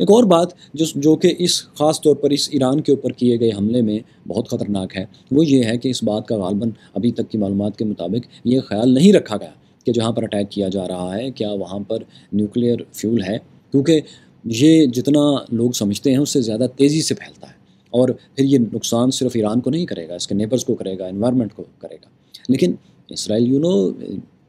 ایک اور بات جو کہ اس خاص طور پر اس ایران کے اوپر کیے گئے حملے میں بہت خطرناک ہے، وہ یہ ہے کہ اس بات کا غالباً ابھی تک کی معلومات کے مطابق یہ خیال نہیں رکھا گیا کہ جہاں پر اٹیک کیا جا رہا ہے کیا وہاں پر نیوکلیئر فیول ہے، کیونکہ یہ جتنا لوگ سمجھتے ہیں اس سے زیادہ تیزی سے پھیلتا ہے، اور پھر یہ نقصان صرف ایران کو نہیں کرے گا، اس کے نیبرز کو کرے گا، انوائرمنٹ کو کرے گا۔ لیکن اسرائیل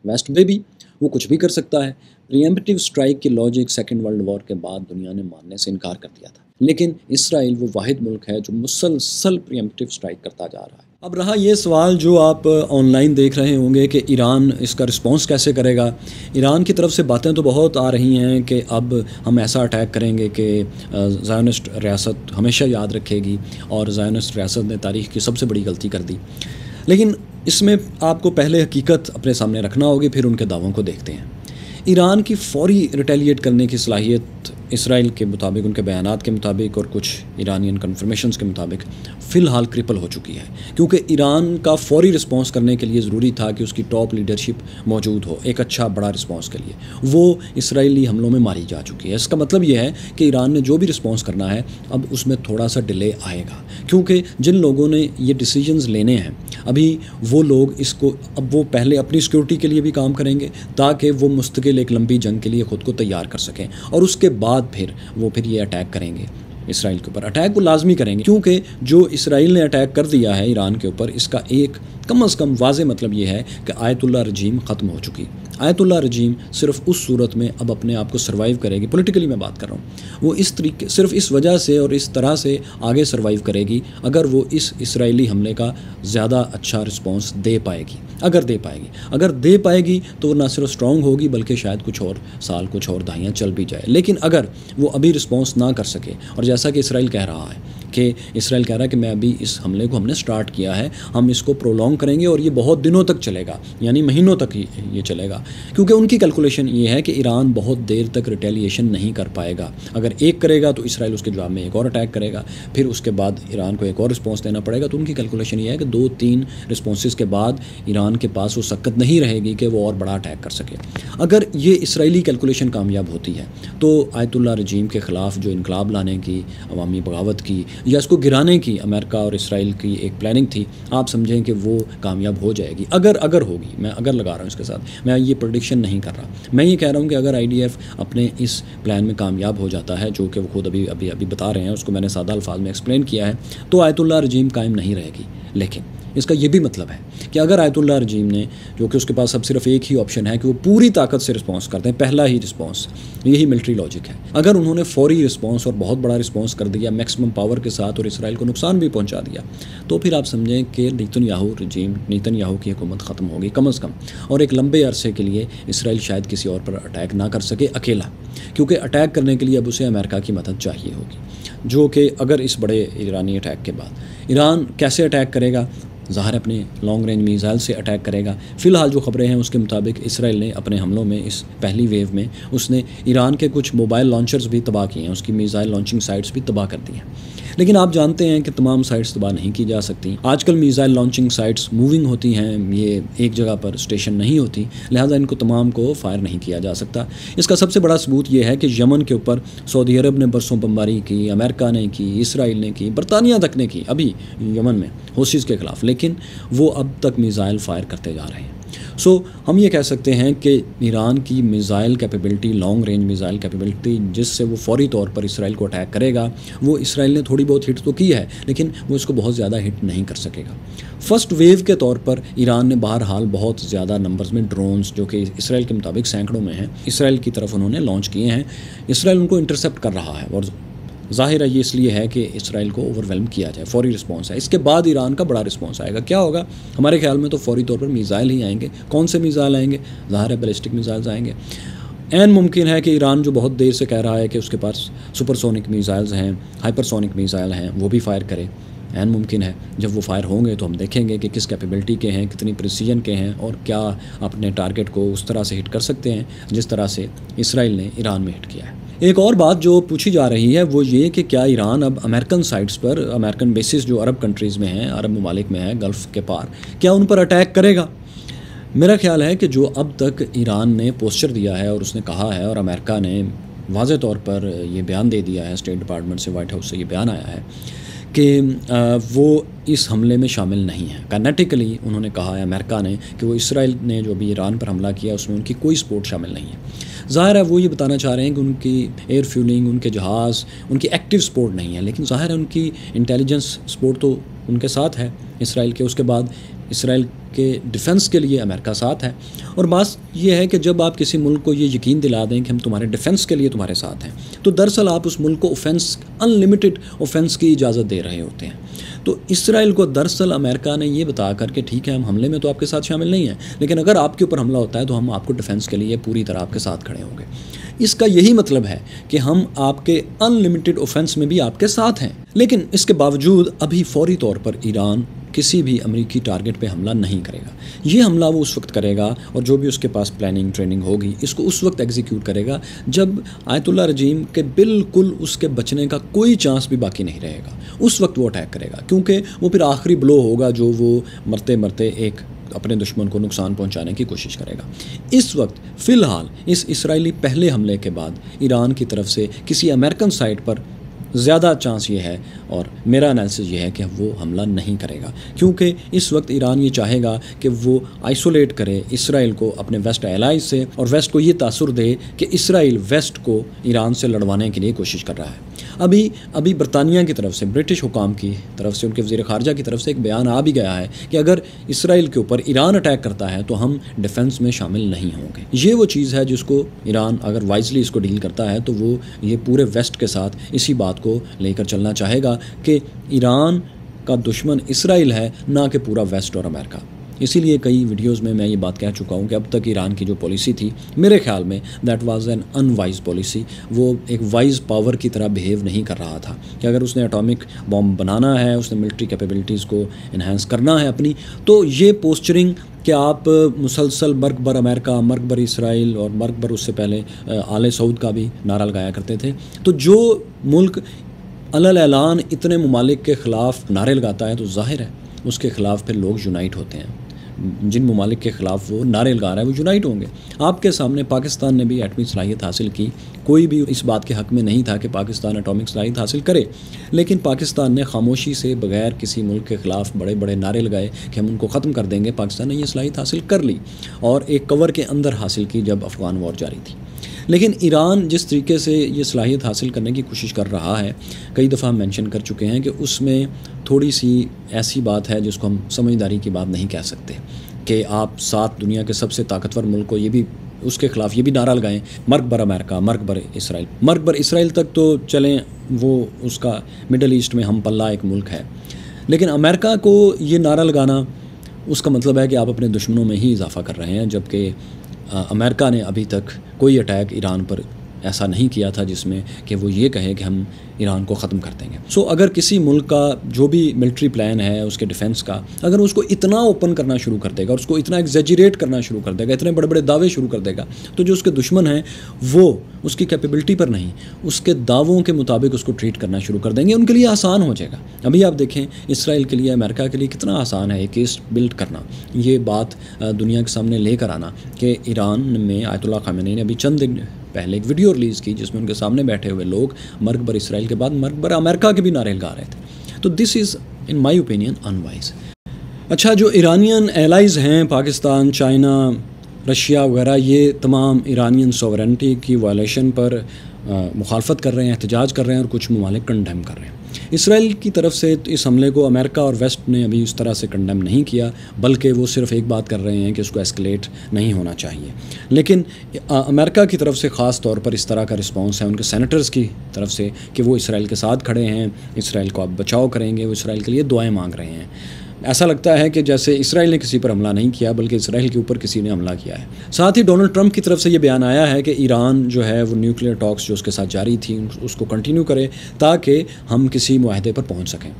ویسٹ میں بھی وہ کچھ بھی کر سکتا ہے۔ پریمپٹیو اسٹرائک کی لاجک سیکنڈ ورلڈ وار کے بعد دنیا نے ماننے سے انکار کر دیا تھا، لیکن اسرائیل وہ واحد ملک ہے جو مسلسل پریمپٹیو اسٹرائک کرتا جا رہا ہے۔ اب رہا یہ سوال جو آپ آن لائن دیکھ رہے ہوں گے کہ ایران اس کا رسپانس کیسے کرے گا۔ ایران کی طرف سے باتیں تو بہت آ رہی ہیں کہ اب ہم ایسا اٹیک کریں گے کہ زائونسٹ ریاست ہمیشہ یاد رکھے گی، اور زائونسٹ ریاست نے تاریخ کی سب سے بڑی غلطی کر دی۔ لیکن اس میں آپ کو پہلے حقیقت اپنے سامنے رکھنا ہوگی، پھر ان کے دعووں کو دیکھتے ہیں۔ ایران کی فوری ریٹیلیٹ کرنے کی صلاحیت اسرائیل کے مطابق، ان کے بیانات کے مطابق اور کچھ ایرانین کنفرمیشنز کے مطابق فی الحال کرپل ہو چکی ہے، کیونکہ ایران کا فوری رسپانس کرنے کے لیے ضروری تھا کہ اس کی ٹاپ لیڈرشپ موجود ہو ایک اچھا بڑا رسپانس کے لیے۔ وہ اسرائیلی حملوں میں ماری جا چکی ہے۔ اس کا مطلب یہ ہے کہ ایران نے جو بھی رسپانس کرنا ہے اب اس میں تھوڑا سا ڈیلے آئے گا، کیونکہ جن لوگوں نے یہ ڈیسیجنز لینے ہیں ابھی وہ لوگ اس کو اب وہ پہلے اپنی سیکورٹی کے لیے بھی کام کریں گے تاکہ وہ مستقل ایک لمبی جنگ کے لیے خود کو تیار کر سکیں، اور اس کے بعد پھر یہ اٹیک کریں گے اسرائیل کے اوپر۔ اٹیک وہ لازمی کریں گے، کیونکہ جو اسرائیل نے اٹیک کر دیا ہے ایران کے اوپر، اس کا ایک کم از کم واضح مطلب یہ ہے کہ آیت اللہ رجیم ختم ہو چکی۔ آیت اللہ رجیم صرف اس صورت میں اب اپنے آپ کو سروائیو کرے گی، پولیٹیکلی میں بات کر رہا ہوں، وہ اس طریقے صرف اس وجہ سے اور اس طرح سے آگے سروائیو کرے گی اگر وہ اس اسرائیلی حملے کا زیادہ اچھا رسپانس دے پائے گی۔ اگر دے پائے گی تو وہ نہ صرف اسٹرانگ ہوگی بلکہ شاید کچھ اور سال کچھ اور دہائیاں چل بھی جائے۔ لیکن اگر وہ ابھی رسپانس نہ کر سکے، اور جیسا کہ اسرائیل کہہ رہا ہے کہ میں ابھی اس حملے کو ہم نے سٹارٹ کیا ہے، ہم اس کو پرولونگ کریں گے اور یہ بہت دنوں تک چلے گا، یعنی مہینوں تک یہ چلے گا، کیونکہ ان کی کیلکولیشن یہ ہے کہ ایران بہت دیر تک ریٹیلیشن نہیں کر پائے گا۔ اگر ایک کرے گا تو اسرائیل اس کے جواب میں ایک اور اٹیک کرے گا، پھر اس کے بعد ایران کو ایک اور رسپانس دینا پڑے گا۔ تو ان کی کیلکولیشن یہ ہے کہ 2-3 رسپانسز کے بعد ایران کے پاس وہ سکت نہیں رہے گی کہ وہ اور بڑا اٹیک کر سکے۔ اگر یہ اسرائیلی کیلکولیشن کامیاب ہوتی ہے تو آیت اللہ رجیم کے خلاف جو انقلاب لانے کی، عوامی بغاوت کی یا اس کو گرانے کی امریکہ اور اسرائیل کی ایک پلاننگ تھی، آپ سمجھیں کہ وہ کامیاب ہو جائے گی۔ اگر ہوگی، میں اگر لگا رہا ہوں اس کے ساتھ، میں یہ پریڈکشن نہیں کر رہا، میں یہ کہہ رہا ہوں کہ اگر IDF اپنے اس پلان میں کامیاب ہو جاتا ہے، جو کہ وہ خود ابھی بتا رہے ہیں، اس کو میں نے سادہ الفاظ میں ایکسپلین کیا ہے، تو آیت اللہ رجیم قائم نہیں رہے گی۔ لیکن اس کا یہ بھی مطلب ہے کہ اگر آیت اللہ رجیم نے، جو کہ اس کے پاس اب صرف ایک ہی آپشن ہے کہ وہ پوری طاقت سے رسپانس کرتے ہیں، پہلا ہی رسپانس، یہی ملٹری لاجک ہے، اگر انہوں نے فوری رسپانس اور بہت بڑا رسپانس کر دیا میکسیمم پاور کے ساتھ اور اسرائیل کو نقصان بھی پہنچا دیا، تو پھر آپ سمجھیں کہ نیتن یاہو کی حکومت ختم ہوگی کم از کم، اور ایک لمبے عرصے کے لیے اسرائیل شاید کسی اور پر اٹیک نہ کر سکے اکیلا، کیونکہ اٹیک کرنے کے لیے اب اسے امریکہ کی مدد چاہیے ہوگی، جو کہ اگر اس بڑے ایرانی اٹیک کے بعد ایران کیسے اٹیک کرے گا، ظاہر اپنے لانگ رینج میزائل سے اٹیک کرے گا۔ فی الحال جو خبریں ہیں اس کے مطابق اسرائیل نے اپنے حملوں میں اس پہلی ویو میں اس نے ایران کے کچھ موبائل لانچرز بھی تباہ کیے ہیں، اس کی میزائل لانچنگ سائٹس بھی تباہ کر دی ہیں۔ لیکن آپ جانتے ہیں کہ تمام سائٹس تباہ نہیں کی جا سکتی۔ آج کل میزائل لانچنگ سائٹس موونگ ہوتی ہیں، یہ ایک جگہ پر اسٹیشن نہیں ہوتی، لہٰذا ان کو تمام کو فائر نہیں کیا جا سکتا۔ اس کا سب سے بڑا ثبوت یہ ہے کہ یمن کے اوپر سعودی عرب نے برسوں بمباری کی، امریکہ نے کی، اسرائیل نے کی، برطانیہ تک نے کی ابھی یمن میں حوثیز کے خلاف، لیکن وہ اب تک میزائل فائر کرتے جا رہے ہیں۔ ہم یہ کہہ سکتے ہیں کہ ایران کی missile capability, long range missile capability, جس سے وہ فوری طور پر اسرائیل کو اٹیک کرے گا، وہ اسرائیل نے تھوڑی بہت ہٹ تو کی ہے، لیکن وہ اس کو بہت زیادہ ہٹ نہیں کر سکے گا۔ فرسٹ ویو کے طور پر ایران نے بہرحال بہت زیادہ نمبرز میں ڈرونز، جو کہ اسرائیل کے مطابق سینکڑوں میں ہیں، اسرائیل کی طرف انہوں نے لانچ کیے ہیں۔ اسرائیل ان کو انٹرسیپٹ کر رہا ہے، اور ظاہر ہے یہ اس لیے ہے کہ اسرائیل کو اوور ویلم کیا جائے، فوری رسپانس ہے۔ اس کے بعد ایران کا بڑا رسپانس آئے گا۔ کیا ہوگا؟ ہمارے خیال میں تو فوری طور پر میزائل ہی آئیں گے۔ کون سے میزائل آئیں گے؟ ظاہر ہے بیلسٹک میزائلز آئیں گے۔ ممکن ہے کہ ایران جو بہت دیر سے کہہ رہا ہے کہ اس کے پاس سپر سونک میزائلز ہیں، ہائپر سونک میزائل ہیں، وہ بھی فائر کرے۔ ممکن ہے جب وہ فائر ہوں گے تو ہم دیکھیں گے کہ کس کیپیبلٹی کے ہیں، کتنی پریسیجن کے ہیں، اور کیا اپنے ٹارگٹ کو اس طرح سے ہٹ کر سکتے ہیں جس طرح سے اسرائیل نے ایران میں ہٹ کیا ہے۔ ایک اور بات جو پوچھی جا رہی ہے وہ یہ کہ کیا ایران اب امریکن سائٹس پر، امریکن بیسز جو عرب کنٹریز میں ہیں، عرب ممالک میں ہیں، گلف کے پار، کیا ان پر اٹیک کرے گا؟ میرا خیال ہے کہ جو اب تک ایران نے پوسچر دیا ہے اور اس نے کہا ہے، اور امریکہ نے واضح طور پر یہ بیان دے دیا ہے، اسٹیٹ ڈپارٹمنٹ سے، وائٹ ہاؤس سے یہ بیان آیا ہے کہ وہ اس حملے میں شامل نہیں ہیں۔ کائنیٹیکلی انہوں نے کہا ہے امریکہ نے کہ وہ اسرائیل نے جو بھی ایران پر حملہ کیا اس میں ان کی کوئی سپورٹ شامل نہیں ہے۔ ظاہر ہے وہ یہ بتانا چاہ رہے ہیں کہ ان کی ایئر فیولنگ، ان کے جہاز، ان کی ایکٹیو سپورٹ نہیں ہے، لیکن ظاہر ہے ان کی انٹیلیجنس سپورٹ تو ان کے ساتھ ہے اسرائیل کے۔ اس کے بعد اسرائیل کے ڈیفنس کے لیے امریکہ ساتھ ہے، اور بات یہ ہے کہ جب آپ کسی ملک کو یہ یقین دلا دیں کہ ہم تمہارے ڈیفنس کے لیے تمہارے ساتھ ہیں، تو دراصل آپ اس ملک کو اوفینس، ان لمیٹڈ اوفینس کی اجازت دے رہے ہوتے ہیں۔ تو اسرائیل کو دراصل امریکہ نے یہ بتا کر کہ ٹھیک ہے ہم حملے میں تو آپ کے ساتھ شامل نہیں ہیں، لیکن اگر آپ کے اوپر حملہ ہوتا ہے تو ہم آپ کو ڈیفنس کے لیے پوری طرح آپ کے ساتھ کھڑے ہوں گے۔ اس کا یہی مطلب ہے کہ ہم آپ کے ان لمیٹڈ اوفینس میں بھی آپ کے ساتھ ہیں۔ لیکن اس کے باوجود ابھی فوری طور پر ایران کسی بھی امریکی ٹارگٹ پہ حملہ نہیں کرے گا۔ یہ حملہ وہ اس وقت کرے گا، اور جو بھی اس کے پاس پلاننگ ٹریننگ ہوگی اس کو اس وقت ایگزیکیوٹ کرے گا جب آیت اللہ رجیم کے بالکل اس کے بچنے کا کوئی چانس بھی باقی نہیں رہے گا، اس وقت وہ اٹیک کرے گا، کیونکہ وہ پھر آخری بلو ہوگا جو وہ مرتے مرتے ایک اپنے دشمن کو نقصان پہنچانے کی کوشش کرے گا۔ اس وقت فی الحال اس اسرائیلی پہلے حملے کے بعد ایران کی طرف سے کسی امریکن سائٹ پر زیادہ چانس یہ ہے، اور میرا انالیسس یہ ہے کہ وہ حملہ نہیں کرے گا، کیونکہ اس وقت ایران یہ چاہے گا کہ وہ آئسولیٹ کرے اسرائیل کو اپنے ویسٹ الائز سے، اور ویسٹ کو یہ تاثر دے کہ اسرائیل ویسٹ کو ایران سے لڑوانے کے لیے کوشش کر رہا ہے۔ ابھی برطانیہ کی طرف سے، برٹش حکام کی طرف سے، ان کے وزیر خارجہ کی طرف سے ایک بیان آ بھی گیا ہے کہ اگر اسرائیل کے اوپر ایران اٹیک کرتا ہے تو ہم ڈیفنس میں شامل نہیں ہوں گے۔ یہ وہ چیز ہے جس کو ایران اگر وائزلی اس کو ڈیل کرتا ہے تو وہ یہ پورے ویسٹ کے ساتھ اسی بات کو لے کر چلنا چاہے گا کہ ایران کا دشمن اسرائیل ہے، نہ کہ پورا ویسٹ اور امریکہ۔ اسی لیے کئی ویڈیوز میں یہ بات کہہ چکا ہوں کہ اب تک ایران کی جو پالیسی تھی میرے خیال میں that was an in wise policy, وہ ایک وائز پاور کی طرح بیہیو نہیں کر رہا تھا کہ اگر اس نے اٹامک بام بنانا ہے، اس نے ملٹری کیپیبلٹیز کو انہینس کرنا ہے اپنی، تو یہ پوسچرنگ کہ آپ مسلسل مرگ بر امریکہ، مرگ بر اسرائیل، اور مرگ بر اس سے پہلے آل سعود کا بھی نعرہ لگایا کرتے تھے، تو جو ملک علل اعلان اتنے ممالک کے خلاف نعرے لگاتا ہے تو ظاہر ہے اس کے خلاف پھر لوگ یونائٹ ہوتے ہیں۔ جن ممالک کے خلاف وہ نعرے لگا رہا ہے وہ یونائٹ ہوں گے۔ آپ کے سامنے پاکستان نے بھی ایٹمی صلاحیت حاصل کی، کوئی بھی اس بات کے حق میں نہیں تھا کہ پاکستان ایٹامک صلاحیت حاصل کرے، لیکن پاکستان نے خاموشی سے بغیر کسی ملک کے خلاف بڑے بڑے نعرے لگائے کہ ہم ان کو ختم کر دیں گے۔ پاکستان نے یہ صلاحیت حاصل کر لی، اور ایک کور کے اندر حاصل کی جب افغان وار جاری تھی۔ لیکن ایران جس طریقے سے یہ صلاحیت حاصل کرنے کی کوشش کر رہا ہے، کئی دفعہ ہم مینشن کر چکے ہیں کہ اس میں تھوڑی سی ایسی بات ہے جس کو ہم سمجھداری کی بات نہیں کہہ سکتے کہ آپ سات دنیا کے سب سے طاقتور ملک کو یہ بھی اس کے خلاف یہ بھی نعرہ لگائیں مرگ بر امریکہ، مرگ بر اسرائیل۔ مرگ بر اسرائیل تک تو چلیں، وہ اس کا مڈل ایسٹ میں ہم پلہ ایک ملک ہے، لیکن امریکہ کو یہ نعرہ لگانا اس کا مطلب ہے کہ آپ اپنے دشمنوں میں ہی اضافہ کر رہے ہیں، جبکہ امریکہ نے ابھی تک کوئی اٹیک ایران پر ایسا نہیں کیا تھا جس میں کہ وہ یہ کہے کہ ہم ایران کو ختم کر دیں گے۔ اگر کسی ملک کا جو بھی ملٹری پلان ہے اس کے ڈیفنس کا، اگر اس کو اتنا اوپن کرنا شروع کر دے گا اور اس کو اتنا ایگزیجریٹ کرنا شروع کر دے گا، اتنے بڑے بڑے دعوے شروع کر دے گا، تو جو اس کے دشمن ہیں وہ اس کی کیپیبلٹی پر نہیں، اس کے دعووں کے مطابق اس کو ٹریٹ کرنا شروع کر دیں گے، ان کے لیے آسان ہو جائے گا۔ ابھی آپ دیکھیں اسرائیل کے لیے، امریکہ کے لیے کتنا آسان ہے ایک کیس بلڈ کرنا، یہ بات دنیا کے سامنے لے کر آنا کہ ایران میں آیت اللہ خامنئی نے ابھی چند دن پہلے ایک ویڈیو ریلیز کی جس میں ان کے سامنے بیٹھے ہوئے لوگ مرگ بر اسرائیل کے بعد مرگ بر امریکہ کے بھی نعرے لگا رہے تھے۔ تو دس از ان مائی اوپینین ان وائز۔ اچھا، جو ایرانین ایلائز ہیں، پاکستان، چائنا، رشیا وغیرہ، یہ تمام ایرانین سوورنٹی کی وائلیشن پر مخالفت کر رہے ہیں، احتجاج کر رہے ہیں، اور کچھ ممالک کنڈیم کر رہے ہیں۔ اسرائیل کی طرف سے اس حملے کو امریکہ اور ویسٹ نے ابھی اس طرح سے کنڈیم نہیں کیا، بلکہ وہ صرف ایک بات کر رہے ہیں کہ اس کو ایسکلیٹ نہیں ہونا چاہیے۔ لیکن امریکہ کی طرف سے خاص طور پر اس طرح کا رسپانس ہے ان کے سینیٹرز کی طرف سے کہ وہ اسرائیل کے ساتھ کھڑے ہیں، اسرائیل کو آپ بچاؤ کریں گے، وہ اسرائیل کے لیے دعائیں مانگ رہے ہیں۔ ایسا لگتا ہے کہ جیسے اسرائیل نے کسی پر حملہ نہیں کیا بلکہ اسرائیل کے اوپر کسی نے حملہ کیا ہے۔ ساتھ ہی ڈونلڈ ٹرمپ کی طرف سے یہ بیان آیا ہے کہ ایران جو ہے وہ نیوکلیئر ٹاکس جو اس کے ساتھ جاری تھی اس کو کنٹینیو کرے تاکہ ہم کسی معاہدے پر پہنچ سکیں۔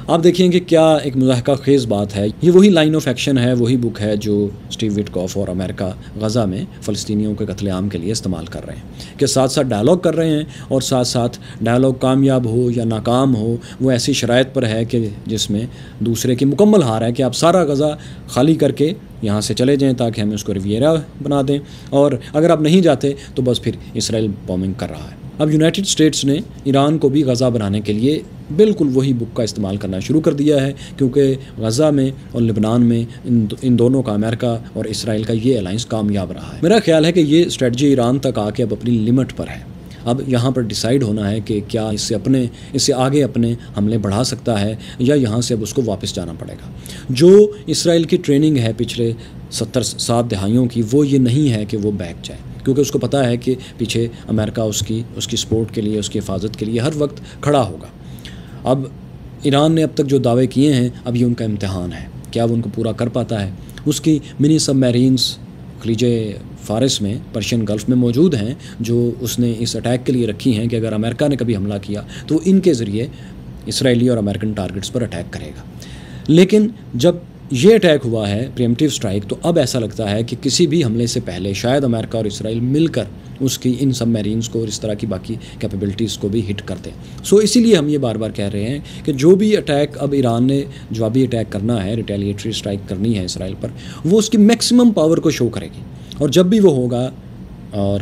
آپ دیکھیں کہ کیا ایک مضحکہ خیز بات ہے. یہ وہی لائن آف ایکشن ہے, وہی بک ہے جو اسٹیو وٹکاف اور امریکہ غزہ میں فلسطینیوں کے قتل عام کے لیے استعمال کر رہے ہیں, کہ ساتھ ساتھ ڈائلاگ کر رہے ہیں اور ساتھ ساتھ ڈائلاگ کامیاب ہو یا ناکام ہو وہ ایسی شرائط پر ہے کہ جس میں دوسرے کی مکمل ہار ہے کہ آپ سارا غزہ خالی کر کے یہاں سے چلے جائیں تاکہ ہم اس کو ریویرا بنا دیں, اور اگر آپ نہیں جاتے تو بس پھر اسرائیل بومنگ کر رہا ہے. اب یونائٹڈ اسٹیٹس نے ایران کو بھی غزہ بنانے کے لیے بالکل وہی بک کا استعمال کرنا شروع کر دیا ہے, کیونکہ غزہ میں اور لبنان میں ان دونوں کا, امریکہ اور اسرائیل کا یہ الائنس کامیاب رہا ہے. میرا خیال ہے کہ یہ اسٹریٹجی ایران تک آ کے اب اپنی لمٹ پر ہے. اب یہاں پر ڈیسائیڈ ہونا ہے کہ کیا اس سے آگے اپنے حملے بڑھا سکتا ہے یا یہاں سے اب اس کو واپس جانا پڑے گا. جو اسرائیل کی ٹریننگ ہے پچھلے 70 دہائیوں کی, وہ یہ نہیں ہے کہ وہ بیک جائے, کیونکہ اس کو پتہ ہے کہ پیچھے امریکہ اس کی سپورٹ کے لیے, اس کی حفاظت کے لیے ہر وقت کھڑا ہوگا. اب ایران نے اب تک جو دعوے کیے ہیں, اب یہ ان کا امتحان ہے, کیا وہ ان کو پورا کر پاتا ہے. اس کی منی سب میرینز خلیج فارس میں, پرشین گلف میں موجود ہیں, جو اس نے اس اٹیک کے لیے رکھی ہیں کہ اگر امریکہ نے کبھی حملہ کیا تو ان کے ذریعے اسرائیلی اور امریکن ٹارگٹس پر اٹیک کرے گا. لیکن جب یہ اٹیک ہوا ہے پریمپٹیو اسٹرائک, تو اب ایسا لگتا ہے کہ کسی بھی حملے سے پہلے شاید امریکہ اور اسرائیل مل کر اس کی ان سب میرینز کو اور اس طرح کی باقی کیپیبلٹیز کو بھی ہٹ کر دیں. اسی لیے ہم یہ بار بار کہہ رہے ہیں کہ جو بھی اٹیک اب ایران نے جوابی اٹیک کرنا ہے, ریٹیلیٹری اسٹرائک کرنی ہے اسرائیل پر, وہ اس کی میکسیمم پاور کو شو کرے گی. اور جب بھی وہ ہوگا, اور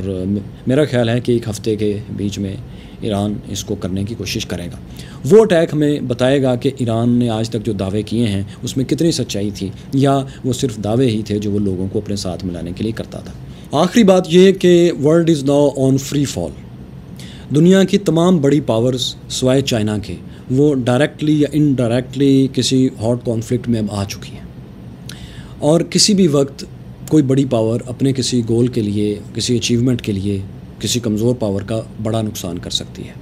میرا خیال ہے کہ ایک ہفتے کے بیچ میں ایران اس کو کرنے کی کوشش کرے گا, وہ اٹیک ہمیں بتائے گا کہ ایران نے آج تک جو دعوے کیے ہیں اس میں کتنی سچائی تھی, یا وہ صرف دعوے ہی تھے جو وہ لوگوں کو اپنے ساتھ ملانے کے لیے کرتا تھا. آخری بات یہ کہ world is now on free fall. دنیا کی تمام بڑی پاورز سوائے چائنا کے, وہ ڈائریکٹلی یا انڈائریکٹلی کسی ہاٹ کانفلکٹ میں اب آ چکی ہیں, اور کسی بھی وقت کوئی بڑی پاور اپنے کسی گول کے لیے, کسی اچیومنٹ کے لیے کسی کمزور پاور کا بڑا نقصان کر سکتی ہے.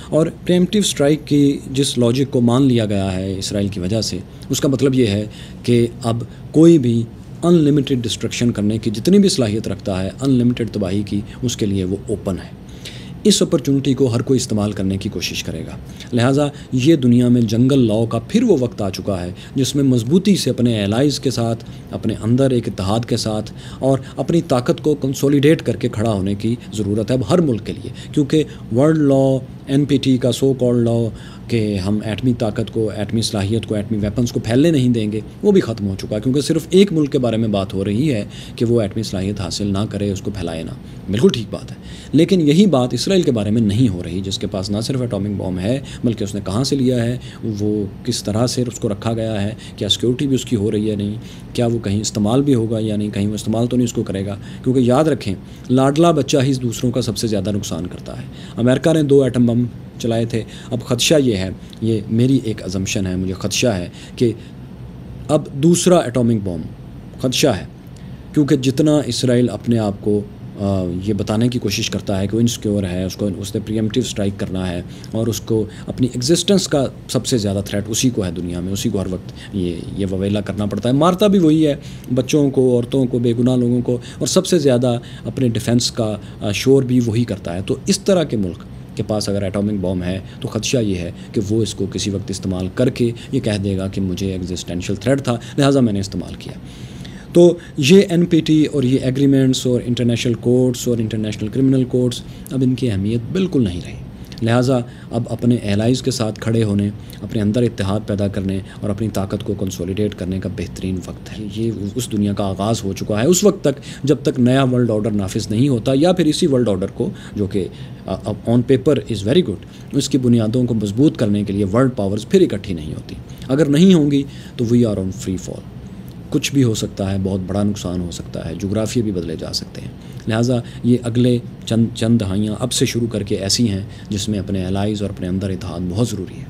اور پریمپٹیو اسٹرائک کی جس لاجک کو مان لیا گیا ہے اسرائیل کی وجہ سے, اس کا مطلب یہ ہے کہ اب کوئی بھی ان لمیٹڈ ڈسٹرکشن کرنے کی جتنی بھی صلاحیت رکھتا ہے, ان لمیٹڈ تباہی کی, اس کے لیے وہ اوپن ہے. اس اپرچونٹی کو ہر کوئی استعمال کرنے کی کوشش کرے گا. لہٰذا یہ دنیا میں جنگل لاؤ کا پھر وہ وقت آ چکا ہے جس میں مضبوطی سے اپنے الائز کے ساتھ, اپنے اندر ایک اتحاد کے ساتھ, اور اپنی طاقت کو کنسولیڈیٹ کر کے کھڑا ہونے کی ضرورت ہے اب ہر ملک کے لیے. کیونکہ ورلڈ لاء, NPT کا سو کالڈ لاء کہ ہم ایٹمی طاقت کو, ایٹمی صلاحیت کو, ایٹمی ویپنز کو پھیلنے نہیں دیں گے, وہ بھی ختم ہو چکا, کیونکہ صرف ایک ملک کے بارے میں بات ہو رہی ہے کہ وہ ایٹمی صلاحیت حاصل نہ کرے, اس کو پھیلائے نہ. بالکل ٹھیک بات ہے, لیکن یہی بات اسرائیل کے بارے میں نہیں ہو رہی, جس کے پاس نہ صرف ایٹامک بام ہے بلکہ اس نے کہاں سے لیا ہے, وہ کس طرح سے اس کو رکھا گیا ہے, کیا سیکیورٹی بھی اس کی ہو رہی ہے نہیں, کیا وہ کہیں استعمال بھی ہوگا یا نہیں, کہیں وہ استعمال تو نہیں اس کو کرے گا. کیونکہ یاد رکھیں, لاڈلا بچہ ہی دوسروں کا سب سے زیادہ نقصان کرتا ہے. امریکہ نے 2 ایٹم بم چلائے تھے, اب خدشہ یہ ہے, یہ میری ایک ازمپشن ہے, مجھے خدشہ ہے کہ اب دوسرا ایٹامک بام خدشہ ہے, کیونکہ جتنا اسرائیل اپنے آپ کو یہ بتانے کی کوشش کرتا ہے کہ وہ انسیکیور ہے, اس نے پریمپٹیو اسٹرائک کرنا ہے, اور اس کو اپنی ایگزسٹنس کا سب سے زیادہ تھریٹ اسی کو ہے دنیا میں, اسی کو ہر وقت یہ وویلا کرنا پڑتا ہے. مارتا بھی وہی ہے, بچوں کو, عورتوں کو, بے گناہ لوگوں کو, اور سب سے زیادہ اپنے ڈیفنس کا شور بھی وہی کرتا ہے. تو اس طرح کے ملک کے پاس اگر ایٹامک بام ہے تو خدشہ یہ ہے کہ وہ اس کو کسی وقت استعمال کر کے یہ کہہ دے گا کہ مجھے ایگزسٹینشیل تھریٹ تھا, لہٰذا میں نے استعمال کیا. تو یہ NPT اور یہ ایگریمنٹس اور انٹرنیشنل کورٹس اور انٹرنیشنل کرمنل کورٹس, اب ان کی اہمیت بالکل نہیں رہی. لہٰذا اب اپنے ایلائز کے ساتھ کھڑے ہونے, اپنے اندر اتحاد پیدا کرنے اور اپنی طاقت کو کنسولیڈیٹ کرنے کا بہترین وقت ہے. یہ اس دنیا کا آغاز ہو چکا ہے, اس وقت تک جب تک نیا ورلڈ آرڈر نافذ نہیں ہوتا, یا پھر اسی ورلڈ آرڈر کو جو کہ on paper is very good, اس کی بنیادوں کو مضبوط کرنے کے لیے ورلڈ پاورز پھر اکٹھی نہیں ہوتی. اگر نہیں ہوں گی تو وی آر آن فری فال. کچھ بھی ہو سکتا ہے, بہت بڑا نقصان ہو سکتا ہے, جغرافیہ بھی بدلے جا سکتے ہیں. لہٰذا یہ اگلے چند دہائیاں اب سے شروع کر کے ایسی ہیں جس میں اپنے الائز اور اپنے اندر اتحاد بہت ضروری ہے.